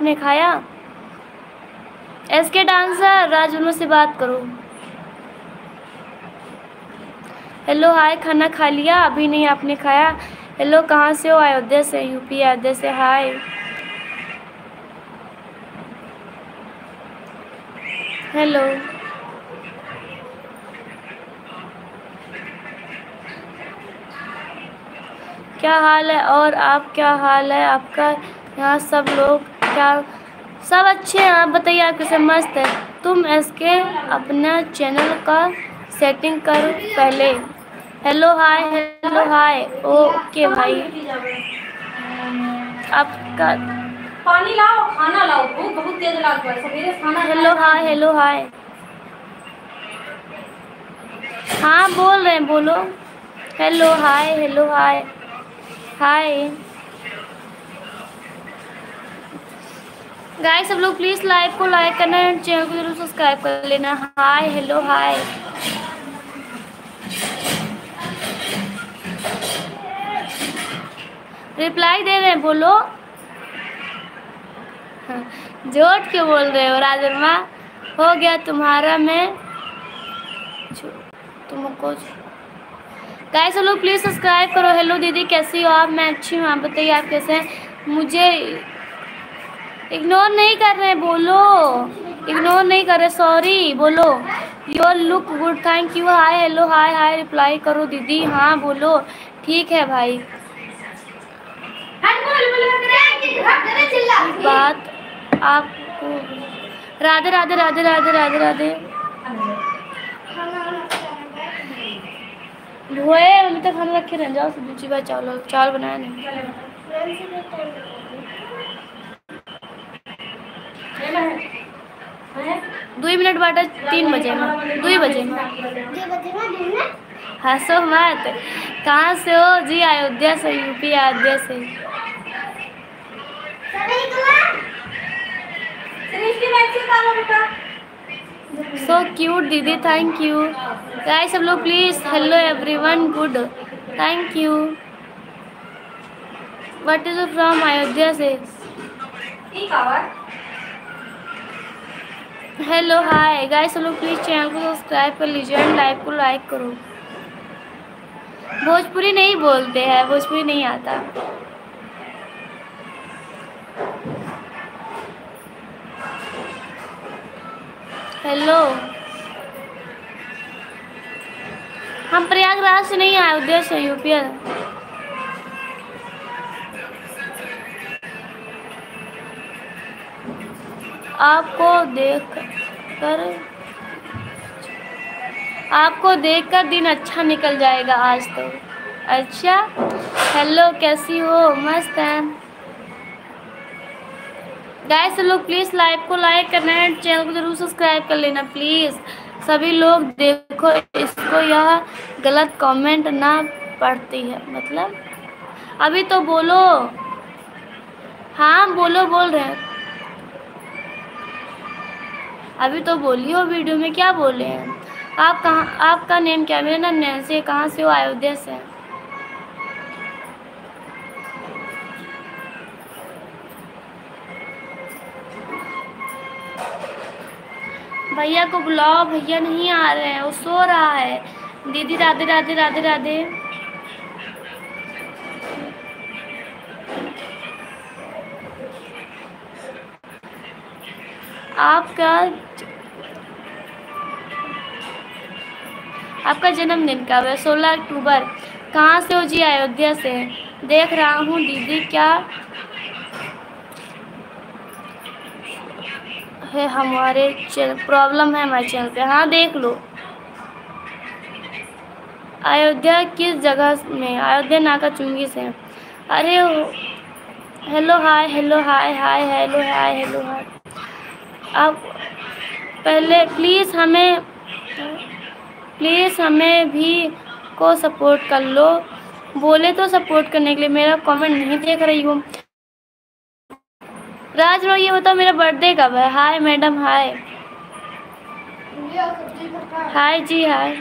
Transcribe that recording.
आपने खाया? SK dancer Rajvarma से बात करो। हेलो हाय, खाना खा लिया? अभी नहीं, आपने खाया? हेलो, कहाँ से हो? अयोध्या से, यूपी अयोध्या से। हाय, हेलो, क्या हाल है? और आप, क्या हाल है आपका? यहाँ सब लोग क्या? सब अच्छे हैं। आप बताइए, आप कैसे? मस्त है। तुम SK अपना चैनल का सेटिंग कर पहले। Hello hi, hello hi. Okay भाई, आपका पानी लाओ, खाना लाओ, भूख बहुत तेज लग रहा है, सवेरे खाना। Hello hi, hello hi. हाँ बोल रहे हैं, बोलो। Hello hi, hello hi, hi guys. सब लोग प्लीज लाइव को लाइक करना है, चैनल को जरूर सब्सक्राइब कर लेना। हाय, हेलो हाय। रिप्लाई दे रहे हैं, बोलो। झूठ क्यों बोल रहे हो राजवर्मा? हो गया तुम्हारा, मैं तुमको। गाइस सब लोग प्लीज सब्सक्राइब करो। हेलो दीदी, कैसी हो आप? मैं अच्छी हूँ, आप बताइए आप कैसे हैं? मुझे इग्नोर नहीं कर रहे, बोलो। इग्नोर नहीं कर रहे, सॉरी, बोलो। Your look good, thank you. Hi, hello hi, hi reply करो दीदी। हाँ बोलो, ठीक है भाई। बात आपको। राधे राधे राधे राधे राधे राधे। हुए अभी तक खाना रखे रह जाओ, सब्जी भाई, चावल चावल बनाया नहीं। 2 मिनट बाद 3 बजे में, 2 बजे में। हंसो मत। कहाँ से हो जी? अयोध्या से, यूपी अयोध्या से। सो क्यूट दीदी, थैंक यू। गाइस सब लोग please, hello everyone, good, thank you. What is from? Ayodhya से। हेलो हाय गाइस सब लोग प्लीज चैनल को सब्सक्राइब कर लीजिए एंड लाइव को लाइक करो। भोजपुरी नहीं बोलते हैं, भोजपुरी नहीं आता। हेलो, हम प्रयागराज से नहीं, अयोध्या से, यूपी। आपको देखकर दिन अच्छा निकल जाएगा आज तो। अच्छा, हेलो, कैसी हो? मस्त है। गाइस लोग प्लीज लाइव को लाइक करना है, चैनल को जरूर सब्सक्राइब कर लेना प्लीज। सभी लोग देखो इसको, यह गलत कमेंट ना पड़ती है मतलब। अभी तो बोलो। हाँ बोलो, बोल रहे हैं। अभी तो बोलियो, वीडियो में क्या बोले हैं? आप कहाँ, आपका नेम क्या है? मेरा नाम नैन्सी। कहाँ से हो? अयोध्या से। भैया को बुलाओ, भैया नहीं आ रहे हैं, वो सो रहा है। दीदी राधे राधे राधे राधे। आपका जन्मदिन कब है? 16 अक्टूबर। कहाँ से हो जी? अयोध्या से। देख रहा हूँ दीदी, क्या है हमारे प्रॉब्लम है हमारे चैनल पे? हाँ देख लो। अयोध्या किस जगह में? अयोध्या नाका चुंगी से। अरे hello hi, hello hi, hi hello hi, hello hi. अब पहले प्लीज़ हमें भी को सपोर्ट कर लो। बोले तो सपोर्ट करने के लिए, मेरा कमेंट नहीं देख रही हूँ। राज रो, ये बताओ मेरा बर्थडे कब है? हाय मैडम, हाय। हाय जी, हाय।